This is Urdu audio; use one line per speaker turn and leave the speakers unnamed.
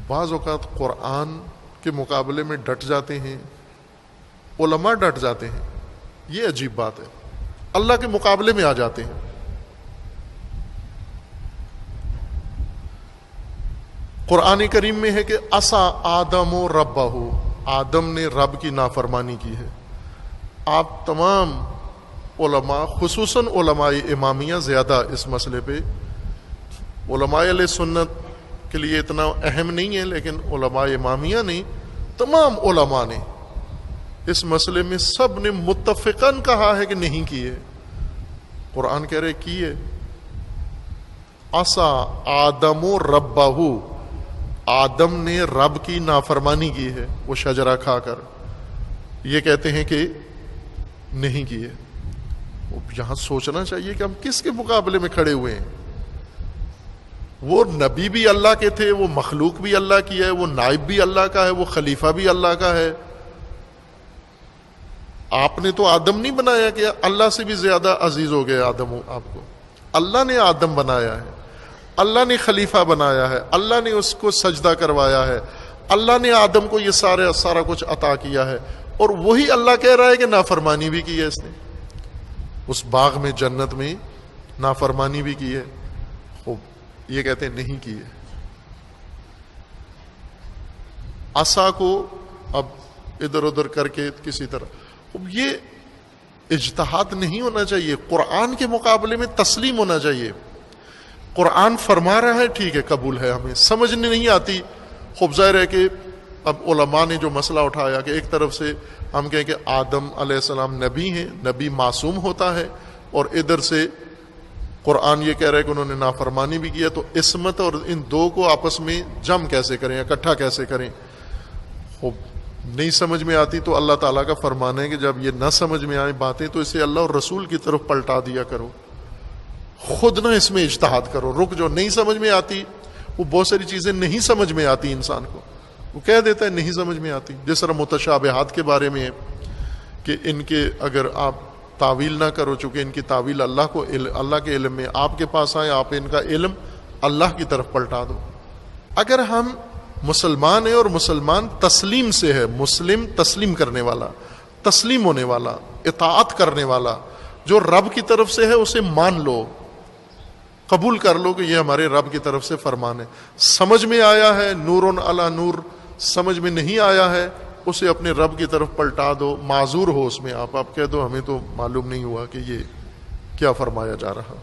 بعض اوقات قرآن کے مقابلے میں ڈٹ جاتے ہیں، علماء ڈٹ جاتے ہیں، یہ عجیب بات ہے، اللہ کے مقابلے میں آ جاتے ہیں۔ قرآن کریم میں ہے کہ عصا آدم و ربہ، آدم نے رب کی نافرمانی کی ہے۔ آپ تمام علماء، خصوصاً علماء امامیہ زیادہ اس مسئلے پہ، علماء علیہ سنت کے لیے اتنا اہم نہیں ہے، لیکن علماء امامیہ نے، تمام علماء نے اس مسئلے میں سب نے متفقاً کہا ہے کہ نہیں کیے۔ قرآن کہہ رہے کیے، عصا آدم و ربہ، آدم نے رب کی نافرمانی کی ہے وہ شجرہ کھا کر، یہ کہتے ہیں کہ نہیں کیے۔ یہاں سوچنا چاہیے کہ ہم کس کے مقابلے میں کھڑے ہوئے ہیں؟ وہ نبی بھی اللہ کے تھے، وہ مخلوق بھی اللہ کی ہے، وہ نائب بھی اللہ کا ہے، وہ خلیفہ بھی اللہ کا ہے۔ آپ نے تو آدم نہیں بنایا کہ اللہ سے بھی زیادہ عزیز ہو گئے آدم آپ کو؟ اللہ نے آدم بنایا ہے، اللہ نے خلیفہ بنایا ہے، اللہ نے اس کو سجدہ کروایا ہے، اللہ نے آدم کو یہ سارا کچھ عطا کیا ہے، اور وہی اللہ کہہ رہا ہے کہ نافرمانی بھی کی ہے اس نے، اس باغ میں، جنت میں نافرمانی بھی کی ہے۔ خوب، یہ کہتے ہیں نہیں کی ہے۔ عصا کو اب ادھر ادھر کر کے کسی طرح، یہ اجتہاد نہیں ہونا چاہیے، قرآن کے مقابلے میں تسلیم ہونا چاہیے۔ قرآن فرما رہا ہے، ٹھیک ہے، قبول ہے، ہمیں سمجھنے نہیں آتی۔ خوب ظاہر ہے کہ اب علماء نے جو مسئلہ اٹھایا کہ ایک طرف سے ہم کہیں کہ آدم علیہ السلام نبی ہیں، نبی معصوم ہوتا ہے، اور ادھر سے قرآن یہ کہہ رہا ہے کہ انہوں نے نافرمانی بھی کیا، تو عصمت اور ان دو کو آپس میں جم کیسے کریں، اکٹھا کیسے کریں؟ خوب نہیں سمجھ میں آتی تو اللہ تعالیٰ کا فرمان ہے کہ جب یہ نہ سمجھ میں آئے باتیں تو اسے اللہ اور رسول کی طرف پلٹا دیا کرو، خود نہ اس میں اجتہاد کرو، رک جو نہیں سمجھ میں آتی۔ وہ بہت ساری چیزیں نہیں سمجھ میں آتی انسان کو، وہ کہہ دیتا ہے نہیں سمجھ میں آتی، جس طرح متشابہات کے بارے میں ہے کہ ان کے اگر آپ تعویل نہ کرو، چونکہ ان کی تعویل اللہ کے علم میں آپ کے پاس آئے، آپ ان کا علم اللہ کی طرف پلٹا دو۔ اگر ہم مسلمان ہیں اور مسلمان تسلیم سے ہے، مسلم تسلیم کرنے والا، تسلیم ہونے والا، اطاعت کرنے والا، جو رب کی طرف سے ہے اسے مان لو، قبول کر لو کہ یہ ہمارے رب کی طرف سے فرمان ہے۔ سمجھ میں آیا ہے، نور علی نور، سمجھ میں نہیں آیا ہے، اسے اپنے رب کی طرف پلٹا دو، معذور ہو اس میں، آپ کہہ دو ہمیں تو معلوم نہیں ہوا کہ یہ کیا فرمایا جا رہا۔